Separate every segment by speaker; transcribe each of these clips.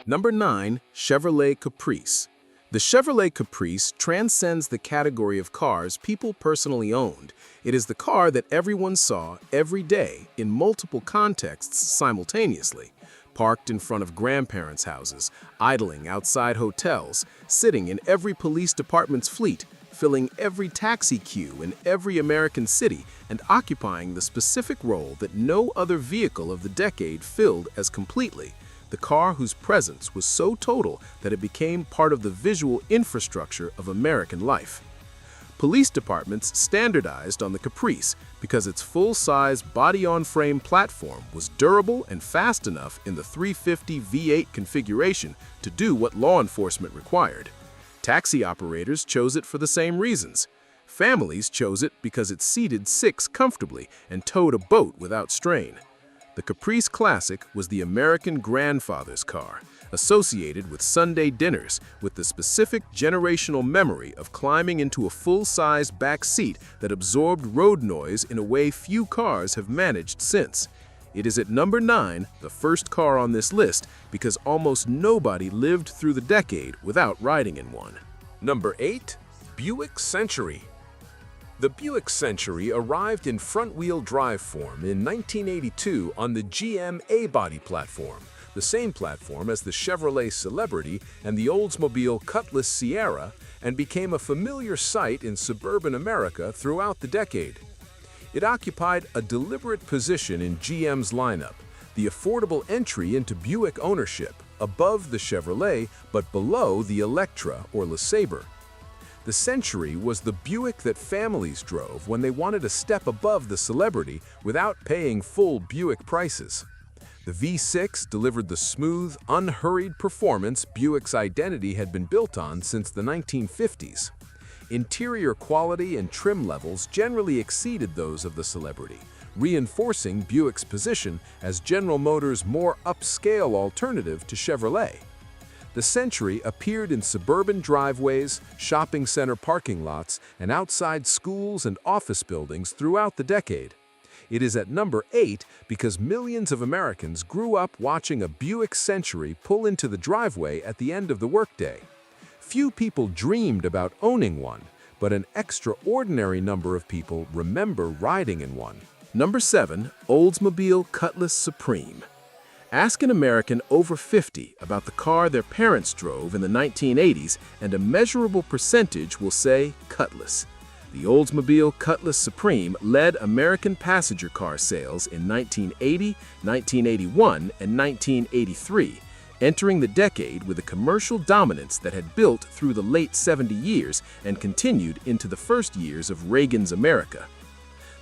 Speaker 1: Number 9. Chevrolet Caprice. The Chevrolet Caprice transcends the category of cars people personally owned. It is the car that everyone saw every day in multiple contexts simultaneously. Parked in front of grandparents' houses, idling outside hotels, sitting in every police department's fleet, filling every taxi queue in every American city, and occupying the specific role that no other vehicle of the decade filled as completely. The car whose presence was so total that it became part of the visual infrastructure of American life. Police departments standardized on the Caprice because its full-size body-on-frame platform was durable and fast enough in the 350 V8 configuration to do what law enforcement required. Taxi operators chose it for the same reasons. Families chose it because it seated 6 comfortably and towed a boat without strain. The Caprice Classic was the American grandfather's car, associated with Sunday dinners with the specific generational memory of climbing into a full-size back seat that absorbed road noise in a way few cars have managed since. It is at number 9, the first car on this list, because almost nobody lived through the decade without riding in one.
Speaker 2: Number 8. Buick Century. The Buick Century arrived in front-wheel drive form in 1982 on the GM A-body platform, the same platform as the Chevrolet Celebrity and the Oldsmobile Cutlass Sierra, and became a familiar sight in suburban America throughout the decade. It occupied a deliberate position in GM's lineup, the affordable entry into Buick ownership, above the Chevrolet but below the Electra or LeSabre. The Century was the Buick that families drove when they wanted a step above the Celebrity without paying full Buick prices. The V6 delivered the smooth, unhurried performance Buick's identity had been built on since the 1950s. Interior quality and trim levels generally exceeded those of the Celebrity, reinforcing Buick's position as General Motors' more upscale alternative to Chevrolet. The Century appeared in suburban driveways, shopping center parking lots, and outside schools and office buildings throughout the decade. It is at number 8 because millions of Americans grew up watching a Buick Century pull into the driveway at the end of the workday. Few people dreamed about owning one, but an extraordinary number of people remember riding in one.
Speaker 1: Number 7. Oldsmobile Cutlass Supreme. Ask an American over 50 about the car their parents drove in the 1980s, and a measurable percentage will say Cutlass. The Oldsmobile Cutlass Supreme led American passenger car sales in 1980, 1981, and 1983, entering the decade with a commercial dominance that had built through the late 70 years and continued into the first years of Reagan's America.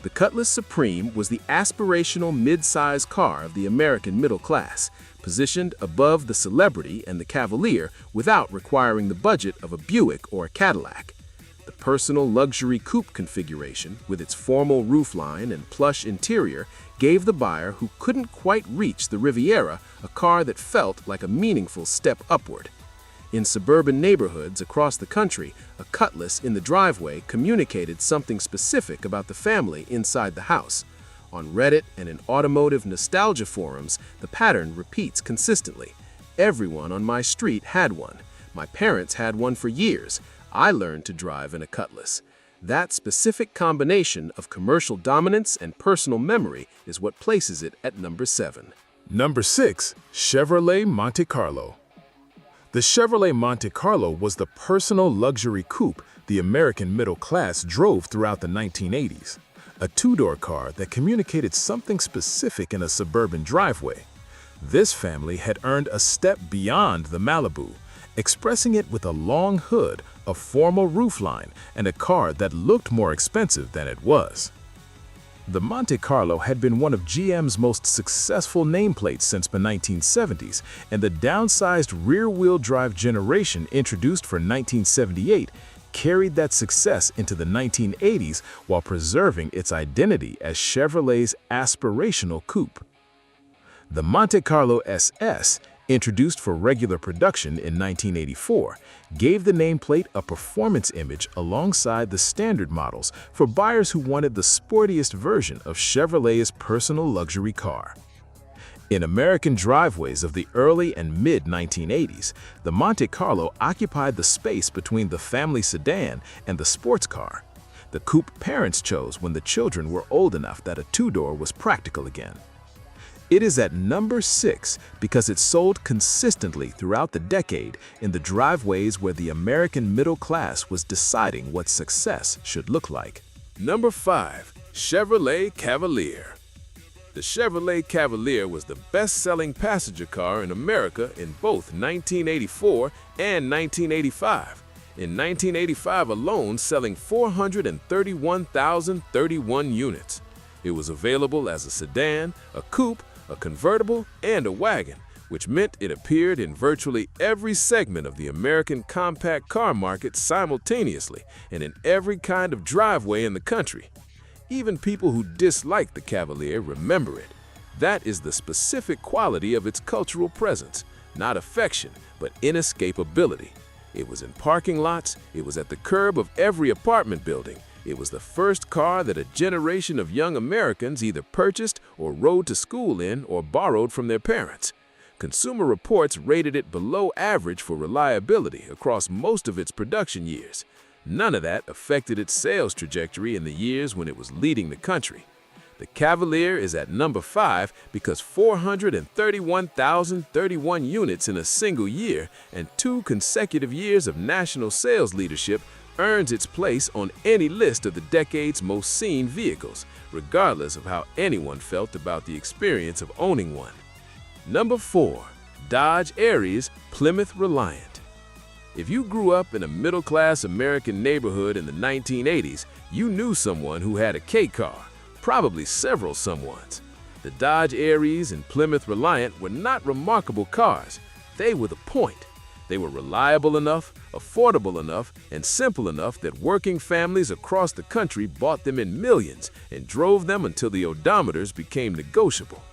Speaker 1: The Cutlass Supreme was the aspirational mid-size car of the American middle class, positioned above the Celebrity and the Cavalier without requiring the budget of a Buick or a Cadillac. The personal luxury coupe configuration, with its formal roofline and plush interior, gave the buyer who couldn't quite reach the Riviera a car that felt like a meaningful step upward. In suburban neighborhoods across the country, a Cutlass in the driveway communicated something specific about the family inside the house. On Reddit and in automotive nostalgia forums, the pattern repeats consistently. Everyone on my street had one. My parents had one for years. I learned to drive in a Cutlass. That specific combination of commercial dominance and personal memory is what places it at number 7.
Speaker 3: Number 6. Chevrolet Monte Carlo. The Chevrolet Monte Carlo was the personal luxury coupe the American middle class drove throughout the 1980s, a two-door car that communicated something specific in a suburban driveway. This family had earned a step beyond the Malibu, expressing it with a long hood, a formal roofline, and a car that looked more expensive than it was. The Monte Carlo had been one of GM's most successful nameplates since the 1970s, and the downsized rear-wheel drive generation introduced for 1978 carried that success into the 1980s while preserving its identity as Chevrolet's aspirational coupe. The Monte Carlo SS, introduced for regular production in 1984, gave the nameplate a performance image alongside the standard models for buyers who wanted the sportiest version of Chevrolet's personal luxury car. In American driveways of the early and mid-1980s, the Monte Carlo occupied the space between the family sedan and the sports car. The coupe parents chose when the children were old enough that a two-door was practical again. It is at number 6 because it sold consistently throughout the decade in the driveways where the American middle class was deciding what success should look like.
Speaker 2: Number 5. Chevrolet Cavalier. The Chevrolet Cavalier was the best-selling passenger car in America in both 1984 and 1985. In 1985 alone, selling 431,031 units. It was available as a sedan, a coupe, a convertible, and a wagon, which meant it appeared in virtually every segment of the American compact car market simultaneously and in every kind of driveway in the country. Even people who dislike the Cavalier remember it. That is the specific quality of its cultural presence, not affection, but inescapability. It was in parking lots, it was at the curb of every apartment building. It was the first car that a generation of young Americans either purchased or rode to school in or borrowed from their parents. Consumer Reports rated it below average for reliability across most of its production years. None of that affected its sales trajectory in the years when it was leading the country. The Cavalier is at number 5 because 431,031 units in a single year and 2 consecutive years of national sales leadership earns its place on any list of the decade's most seen vehicles, regardless of how anyone felt about the experience of owning one. Number 4. Dodge Aries Plymouth Reliant. If you grew up in a middle-class American neighborhood in the 1980s, you knew someone who had a K car, probably several someones. The Dodge Aries and Plymouth Reliant were not remarkable cars. They were the point. They were reliable enough, affordable enough, and simple enough that working families across the country bought them in millions and drove them until the odometers became negotiable.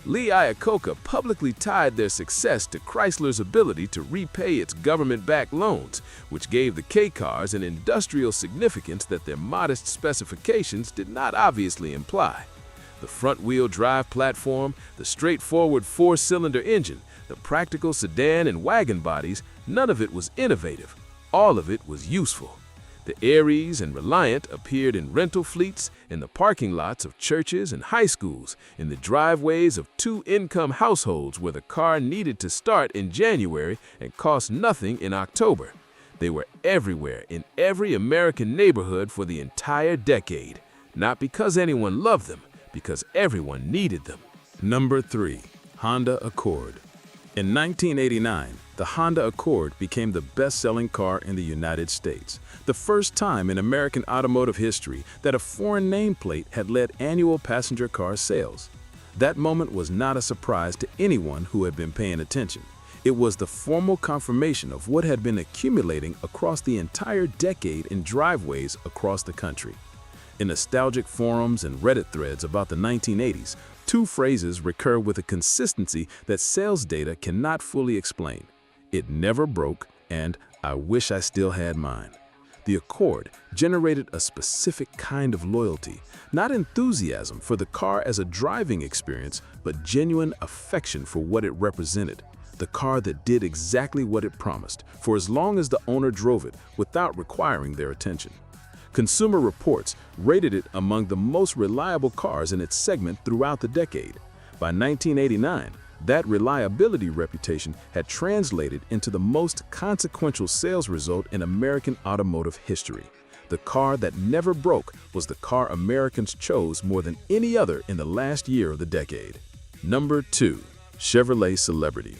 Speaker 2: Lee Iacocca publicly tied their success to Chrysler's ability to repay its government-backed loans, which gave the K-cars an industrial significance that their modest specifications did not obviously imply. The front-wheel drive platform, the straightforward 4-cylinder engine, the practical sedan and wagon bodies, none of it was innovative. All of it was useful. The Aries and Reliant appeared in rental fleets, in the parking lots of churches and high schools, in the driveways of 2-income households where the car needed to start in January and cost nothing in October. They were everywhere in every American neighborhood for the entire decade, not because anyone loved them, because everyone needed them.
Speaker 3: Number 3. Honda Accord. In 1989, the Honda Accord became the best-selling car in the United States, the first time in American automotive history that a foreign nameplate had led annual passenger car sales. That moment was not a surprise to anyone who had been paying attention. It was the formal confirmation of what had been accumulating across the entire decade in driveways across the country. In nostalgic forums and Reddit threads about the 1980s, 2 phrases recur with a consistency that sales data cannot fully explain. It never broke, and I wish I still had mine. The Accord generated a specific kind of loyalty, not enthusiasm for the car as a driving experience, but genuine affection for what it represented. The car that did exactly what it promised, for as long as the owner drove it without requiring their attention. Consumer Reports rated it among the most reliable cars in its segment throughout the decade. By 1989, that reliability reputation had translated into the most consequential sales result in American automotive history. The car that never broke was the car Americans chose more than any other in the last year of the decade. Number 2. Chevrolet Celebrity.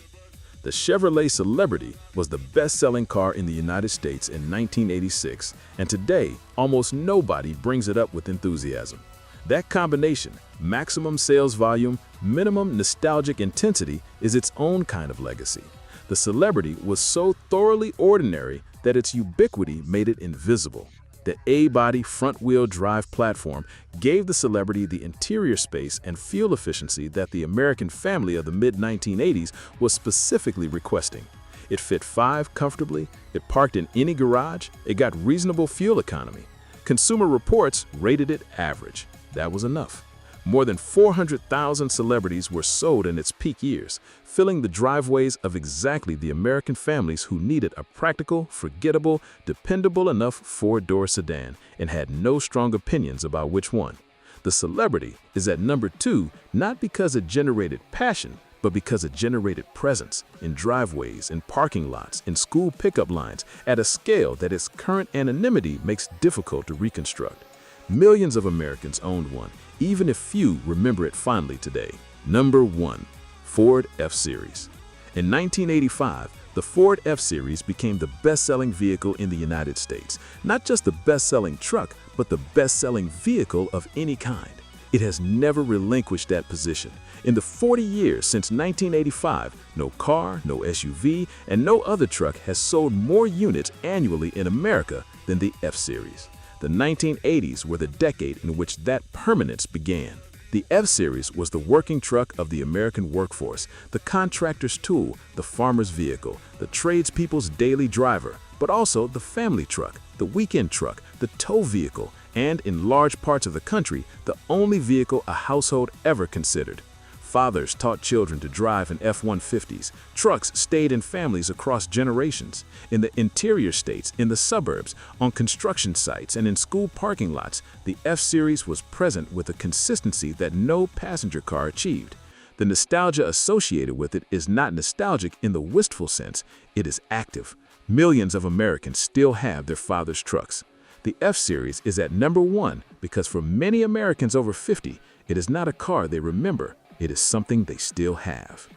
Speaker 3: The Chevrolet Celebrity was the best-selling car in the United States in 1986, and today, almost nobody brings it up with enthusiasm. That combination, maximum sales volume, minimum nostalgic intensity, is its own kind of legacy. The Celebrity was so thoroughly ordinary that its ubiquity made it invisible. The A-body front-wheel drive platform gave the Celebrity the interior space and fuel efficiency that the American family of the mid-1980s was specifically requesting. It fit 5 comfortably, it parked in any garage, it got reasonable fuel economy. Consumer Reports rated it average. That was enough.
Speaker 1: More than 400,000 celebrities were sold in its peak years, filling the driveways of exactly the American families who needed a practical, forgettable, dependable enough four-door sedan and had no strong opinions about which one. The celebrity is at number 2 not because it generated passion, but because it generated presence in driveways, in parking lots, in school pickup lines, at a scale that its current anonymity makes difficult to reconstruct. Millions of Americans owned one, even if few remember it fondly today. Number 1. Ford F-Series. In 1985, the Ford F-Series became the best-selling vehicle in the United States. Not just the best-selling truck, but the best-selling vehicle of any kind. It has never relinquished that position. In the 40 years since 1985, no car, no SUV, and no other truck has sold more units annually in America than the F-Series. The 1980s were the decade in which that permanence began. The F-Series was the working truck of the American workforce, the contractor's tool, the farmer's vehicle, the tradespeople's daily driver, but also the family truck, the weekend truck, the tow vehicle, and in large parts of the country, the only vehicle a household ever considered. Fathers taught children to drive in F-150s. Trucks stayed in families across generations. In the interior states, in the suburbs, on construction sites, and in school parking lots, the F-Series was present with a consistency that no passenger car achieved. The nostalgia associated with it is not nostalgic in the wistful sense, it is active. Millions of Americans still have their father's trucks. The F-Series is at number 1 because for many Americans over 50, it is not a car they remember. It is something they still have.